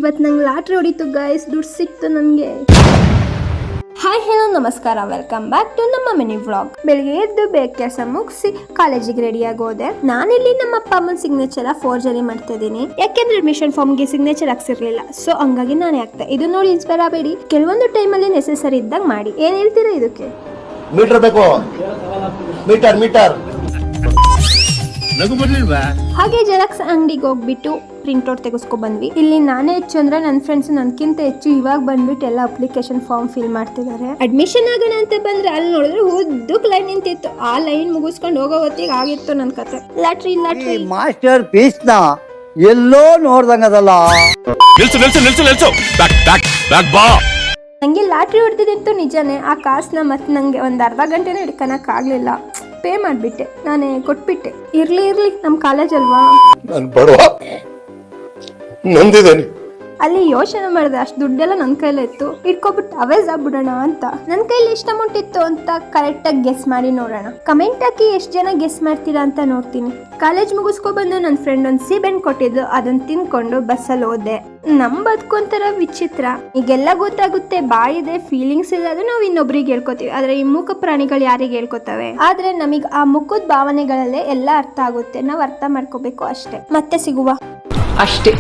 ಇವತ್ತು ನಂಗೆ lottery ಹೊಡಿತು guys, ದುಡ್ಡು ಸಿಕ್ತು ನನಗೆ. ಹಾಯ್ ಹೆಲೋ ನಮಸ್ಕಾರ, ವೆಲ್ಕಮ್ ಬ್ಯಾಕ್ ಟು ನಮ್ಮ ಮಿನಿ ವ್ಲಾಗ್. ಬೆಳಿಗ್ಗೆ ಎದ್ದು ಬೇಗ ಕೆಲಸ ಮುಗಿಸಿ ಕಾಲೇಜಿಗೆ ರೆಡಿಯಾಗಿ ಹೋದೆ. ನಾನಿಲ್ಲಿ ನಮ್ಮ ಅಪ್ಪ ಅಮ್ಮನ ಸಿಗ್ನೇಚರ್ ಫೋರ್ಜರಿ ಮಾಡ್ತಾ ಇದ್ದೀನಿ. ಯಾಕೆಂದ್ರೆ ಅಡ್ಮಿಷನ್ ಫಾರ್ಮ್ಗೆ ಸಿಗ್ನೇಚರ್ ಹಾಕ್ಸಿರ್ಲಿಲ್ಲ, ಸೊ ಹಂಗಾಗಿ ನಾನೇ ಹಾಕ್ತೆ. ಇದು ನೋಡಿ ಇನ್ಸ್ಪೈರ್ ಆಗಬೇಡಿ, ಕೆಲವೊಂದು ಟೈಮಲ್ಲಿ ನೆಸೆಸರಿ ಇದ್ದಾಗ ಮಾಡಿ. ಏನ್ ಹೇಳ್ತೀರಾ ಇದಕ್ಕೆ? ಮೀಟರ್ ಬೇಕು, ಮೀಟರ್ ಮೀಟರ್. ಹಾಗೆ ಜೆರಾಕ್ಸ್ ಅಂಗಡಿಗೆ ಹೋಗ್ಬಿಟ್ಟು ಪ್ರಿಂಟ್ಔಟ್ ತೆಗೆಸ್ಕೊ ಬಂದ್ವಿ. ಇಲ್ಲಿ ನಾನೇ ಹೆಚ್ಚು ಅಂದ್ರೆ ನನ್ನ ಫ್ರೆಂಡ್ಸ್ ನನ್ಕಿಂತ ಹೆಚ್ಚು ಇವಾಗ ಬಂದ್ಬಿಟ್ಟು ಎಲ್ಲ ಅಪ್ಲಿಕೇಶನ್ ಫಾರ್ಮ್ ಫಿಲ್ ಮಾಡ್ತಿದ್ದಾರೆ. ಅಡ್ಮಿಷನ್ ಆಗೋಣ ಅಂತ ಬಂದ್ರೆ ಅಲ್ಲಿ ನೋಡಿದ್ರೆ ಉದ್ದಕ್ಕೆ ಲೈನ್ ನಿಂತಿತ್ತು. ಆ ಲೈನ್ ಮುಗಿಸ್ಕೊಂಡು ಹೋಗೋ ಹೊತ್ತಿಗೆ ಆಗಿತ್ತು ನನ್ನ ಕತೆ. ಲಾಟ್ರಿ ಲಾಟ್ರಿ ಮಾಸ್ಟರ್ ಪೀಸ್ ನ ಎಲ್ಲೋ ನೋಡ್ದಂಗದಲ್ಲ. ನಂಗೆ ಲಾಟ್ರಿ ಹೊಡೆದಿದ್ದು ನಿಜಾನೇ. ಆ ಕಾಸನ್ನ ಮತ್ತೆ ನಂಗೆ ಒಂದು ಅರ್ಧ ಗಂಟೆನೇ ಹಿಡ್ಕೊಳಕ್ ಆಗ್ಲಿಲ್ಲ. ಪೇ ಮಾಡಿಬಿಟ್ಟೆ, ನಾನೇ ಕೊಟ್ಬಿಟ್ಟೆ. ಇರ್ಲಿ ನಮ್ಮ ಕಾಲೇಜ್ ಅಲ್ವಾ. ನಾನು ಬಡವ, ನೊಂದಿದ್ದೇನೆ. ಅಲ್ಲಿ ಯೋಚನೆ ಮಾಡಿದೆ, ಅಷ್ಟು ದುಡ್ಡೆಲ್ಲ ನನ್ನ ಕೈಲೇ ಇತ್ತು, ಇಟ್ಕೊಬಿಟ್ಟು ಅವೇಜ್ ಆಗ್ಬಿಡೋಣ ಅಂತ. ನನ್ನ ಕೈಲಿ ಎಷ್ಟು ಅಮೌಂಟ್ ಇತ್ತು ಅಂತ ಕರೆಕ್ಟಾಗಿ ಗೆಸ್ ಮಾಡಿ ನೋಡೋಣ. ಕಮೆಂಟ್ ಹಾಕಿ ಎಷ್ಟು ಜನ ಗೆಸ್ ಮಾಡ್ತೀರಾ ಅಂತ ನೋಡ್ತೀನಿ. ಕಾಲೇಜ್ ಮುಗಿಸ್ಕೊಬಂದು ನನ್ನ ಫ್ರೆಂಡ್ ಒಂದು ಸೀಬೆಹಣ್ಣು ಕೊಟ್ಟಿದ್ದು, ಅದನ್ನ ತಿನ್ಕೊಂಡು ಬಸ್ಸಲ್ಲಿ ಹೋದೆ. ನಮ್ ಬದುಕೊಂಥರ ವಿಚಿತ್ರ. ಈಗೆಲ್ಲ ಗೊತ್ತಾಗುತ್ತೆ, ಬಾಯಿದೆ ಫೀಲಿಂಗ್ಸ್ ಇಲ್ಲ ಅಂದ್ರೆ ನಾವು ಇನ್ನೊಬ್ರಿಗೆ ಹೇಳ್ಕೊತೀವಿ. ಆದ್ರೆ ಈ ಮೂಕ ಪ್ರಾಣಿಗಳು ಯಾರಿಗೆ ಹೇಳ್ಕೊತವೆ? ಆದ್ರೆ ನಮಗ್ ಆ ಮುಖದ ಭಾವನೆಗಳಲ್ಲೇ ಎಲ್ಲ ಅರ್ಥ ಆಗುತ್ತೆ. ನಾವು ಅರ್ಥ ಮಾಡ್ಕೋಬೇಕು ಅಷ್ಟೇ. ಮತ್ತೆ ಸಿಗುವ ಅಷ್ಟೇ.